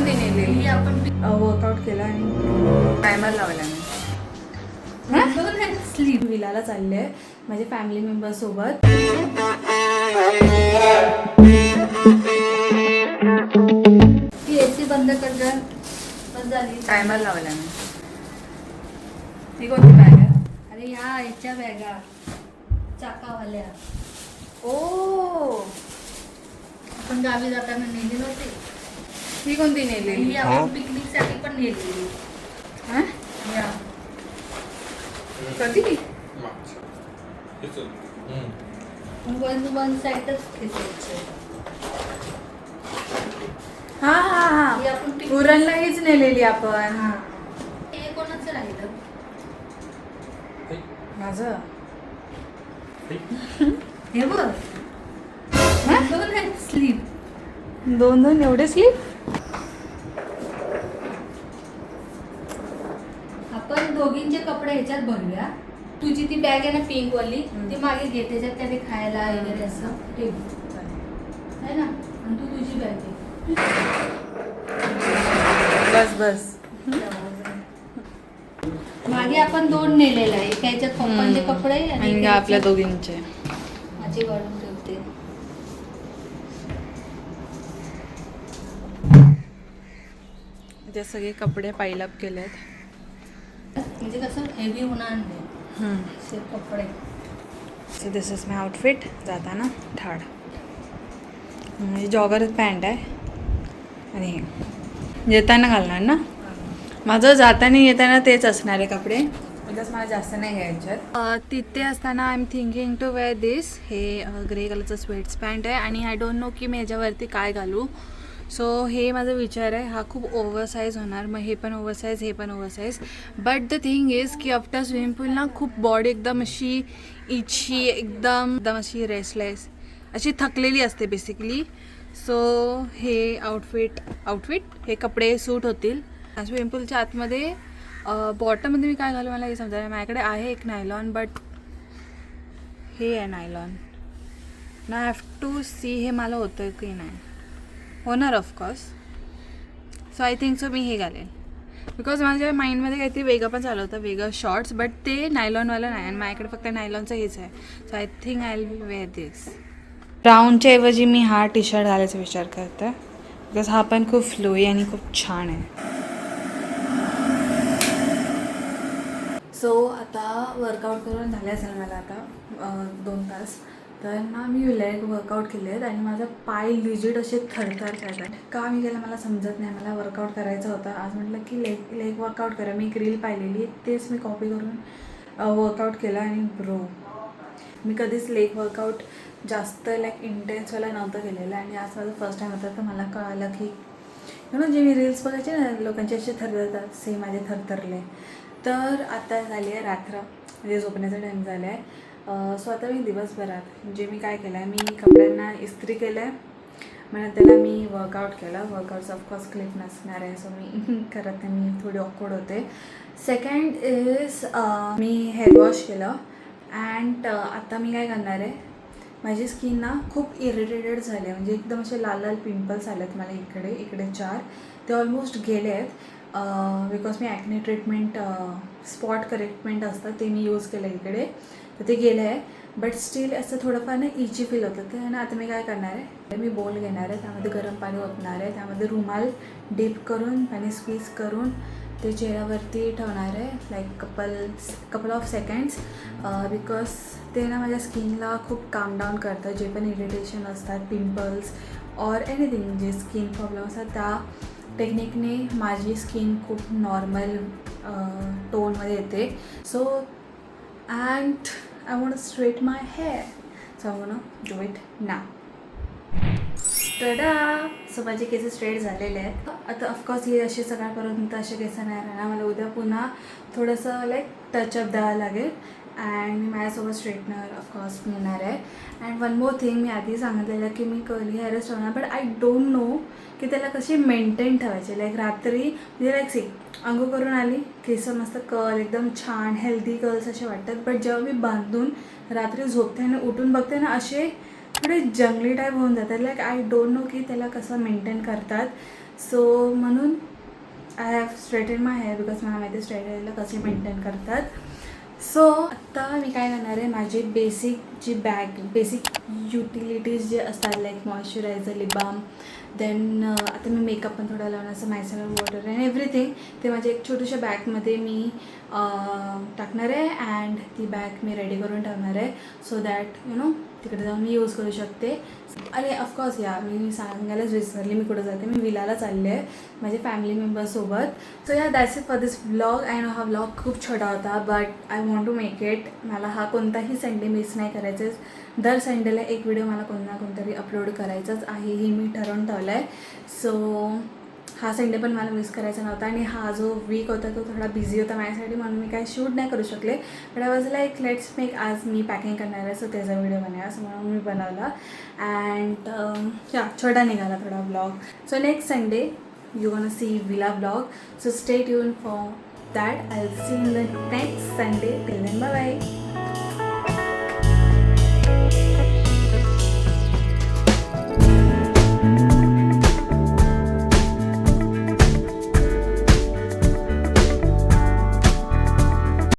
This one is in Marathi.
कोणती नेलेली? आपण वर्कआउट केला आणि टायमर लावला मी. स्लीप विलाला चालले माझे फॅमिली मेंबर सोबत. ती एसी बंद कर जा. बंद झाली. टायमर लावला मी. ही कोणती बॅग आहे? अरे याच्या बॅगा चाकावाल्या ओ, आपण गावी जाताना नेली नव्हती. ही कोणती नेलेली? ही आपण पिकनिक साठी पण नेलेली. हा? या कधी? वन साईडच खेचायचं. हा हा ही हा, आपण पिकनिक. पुरणला हीच नेलेली आपण. हा हे कोणाचं राहिलं? माझं हे बघ दोन आहेत स्लीप. दोन दोन एवढे स्लीप. आपण दोघींचे कपडे ह्याच्यात भरूया. तुझी ती बॅग आहे ना पिंक वाली ती मागे घे. त्याच्यात त्याने खायला वगैरे असं ठेव आहे ना. आणि तू तुझी बॅग घे. बस बस. मागे आपण दोन नेलेलं आहे. एका ह्याच्यात पप्पांचे कपडे आणि एका आपल्या ह्याच्यात दोघींचे. माझी वाढून ठेवते. ते सगळे कपडे पाईल अप केलेत. म्हणजे कसं हेवी होणार नाही असे कपडे. So this is my outfit जाताना ठाड. म्हणजे जॉगर पॅन्ट आहे आणि येताना घालणार ना. माझं जाताना येताना तेच असणारे कपडे. बिकॉज मला जास्त नाही घ्यायच्यात. तिथे असताना I am thinking to wear this. हे ग्रे कलरचं स्वेट्स पॅन्ट आहे आणि आय डोंट नो की मी याच्यावरती काय घालू. सो हे माझा विचार आहे. हा खूप ओव्हरसाईज होणार. मग हे पण ओव्हरसाईज, हे पण oversize. But the thing is की आफ्टर स्विमिंग पूल ना खूप बॉडी एकदम अशी इची, एकदम अशी रेस्टलेस, अशी थकलेली असते बेसिकली. सो हे आउटफिट हे कपडे सूट होतील. स्विमिंग पूलच्या आतमध्ये बॉटममध्ये मी काय घालू मला हे समजायला. माझ्याकडे आहे एक नायलॉन, बट हे आहे नायलॉन ना. आय हॅव टू सी हे मला होतं की नाही होणार of course. So I think so मी हे घालेल. बिकॉज माझ्या माइंडमध्ये काहीतरी वेगळं पण चालू होतं, वेगळं शॉर्ट्स, बट ते नायलॉनवालं नाही आणि माझ्याकडे फक्त नायलॉनचं हेच आहे. So I think I will wear this. ब्राऊनच्या ऐवजी मी हा टी शर्ट घालायचा विचार करते. बिकॉज हा पण खूप फ्लोई आणि खूप छान आहे. सो आता वर्कआउट करून झाले असेल मला आता 2 तास. तर ना मी लेग वर्कआउट केले आहेत आणि माझा पाय लिजिट असे थरथर करतात. का मी केलं मला समजत नाही. मला वर्कआउट करायचं होतं आज. म्हटलं की लेग वर्कआउट करा. मी एक रील पाहिलेली तेच मी कॉपी करून वर्कआउट केलं. आणि ब्रो मी कधीच लेग वर्कआउट जास्त इंटेन्सवाला नव्हतं केलेलं आणि आज माझं फर्स्ट टाईम होतं. तर मला कळालं की जे मी रील्स बघायचे ना लोकांचे असे थरथरतात, सेम माझे थरथरले. तर आता झाली आहे रात्र, म्हणजे झोपण्याचा टाईम झाला आहे. सो आता मी दिवसभरात जे मी काय केलं आहे, मी कपड्यांना इस्त्री केलं आहे. मग त्याला मी वर्कआउट केलं. वर्कआउट्स ऑफकोर्स क्लिप नसणार आहे, सो मी करत नाही. मी थोडी ऑकवर्ड होते. Second is me hair wash केलं. अँड आता मी काय करणार आहे, माझी स्किन ना खूप इरिटेटेड झाली आहे. म्हणजे एकदम असे लाल लाल पिंपल्स आले आहेत मला इकडे 4. ते ऑलमोस्ट गेले आहेत. बिकॉज मी ॲक्ने ट्रीटमेंट, स्पॉट करेक्टमेंट असतं ते मी यूज केलं इकडे, तर ते गेलं आहे. बट स्टील असं थोडंफार ना इची फील होतं. तर ना आता मी काय करणार आहे, मी बोल घेणार आहे, त्यामध्ये गरम पाणी ओतणार आहे, त्यामध्ये रुमाल डीप करून पाणी स्क्वीज करून ते चेहऱ्यावरती ठेवणार आहे like couple of seconds. Because ते ना माझ्या स्किनला खूप काम डाऊन करतं. जे पण इरिटेशन असतात, पिंपल्स ऑर एनिथिंग जे स्किन प्रॉब्लेम असतात, त्या टेक्निकने माझी स्किन खूप नॉर्मल टोनमध्ये येते. So and I want straight my hair, so I want do it now. टडा. So माझे केस स्ट्रेट झालेले आहेत. आता ऑफकोर्स हे असे सकाळपर्यंत असे केस नाही राहणार. मला उद्या पुन्हा थोडंसं टचअप द्यावं लागेल. अँड मी माझ्यासोबत स्ट्रेटनर ऑफकोर्स मिळणार आहे. अँड वन मोर थिंग, मी आधी सांगितलेलं की मी कर्ली हेअरच ठेवणार, बट आय डोंट नो की त्याला कशी मेंटेन ठेवायचे. रात्री म्हणजे अंघोळ करून आली, केस मस्त कर्ल एकदम छान हेल्दी कर्ल्स असे वाटतात. बट जेव्हा मी बांधून रात्री झोपते आणि उठून बघते ना, असे थोडे जंगली टाईप होऊन जातात. आय डोंट नो की त्याला कसं मेंटेन करतात. सो म्हणून I have straighten my hair because मला माहिती आहे स्ट्रेट हेअरला कसे मेंटेन करतात. सो आत्ता मी काय करणार आहे, माझी बेसिक युटिलिटीज जे असतात like moisturiser, lip balm, then आता मी मेकअप पण थोडा लावणार असं मायसेलर वॉटर अँड एव्हरीथिंग ते माझ्या एक छोट्याशा बॅगमध्ये मी टाकणार आहे अँड ती बॅग मी रेडी करून ठेवणार आहे सो दॅट तिकडे जाऊन मी यूज करू शकते. अरे ऑफकोर्स मी सांगायलाच विसरली मी कुठं जाते. मी विलाला चालले आहे माझे फॅमिली मेंबर्ससोबत. So that's it for this vlog. I know हा व्लॉग खूप छोटा होता but I want to make it. मला हा कोणताही संडे मिस नाही करायचं. दर संडेला एक व्हिडिओ मला कोणता कोणतरी अपलोड करायचाच आहे हे मी ठरवून ठेवलं आहे. सो हा संडे पण मला मिस करायचा नव्हता आणि हा जो वीक होता तो थोडा बिझी होता माझ्यासाठी म्हणून मी काय शूट नाही करू शकले. But I was like let's make आज मी पॅकिंग करणार आहे सो त्याचा व्हिडिओ बनवा असं म्हणून मी बनवला अँड छोटा निघाला थोडा blog. So next Sunday you gonna see विला blog. So stay tune for that. I will see in the next Sunday. Till then bye bye.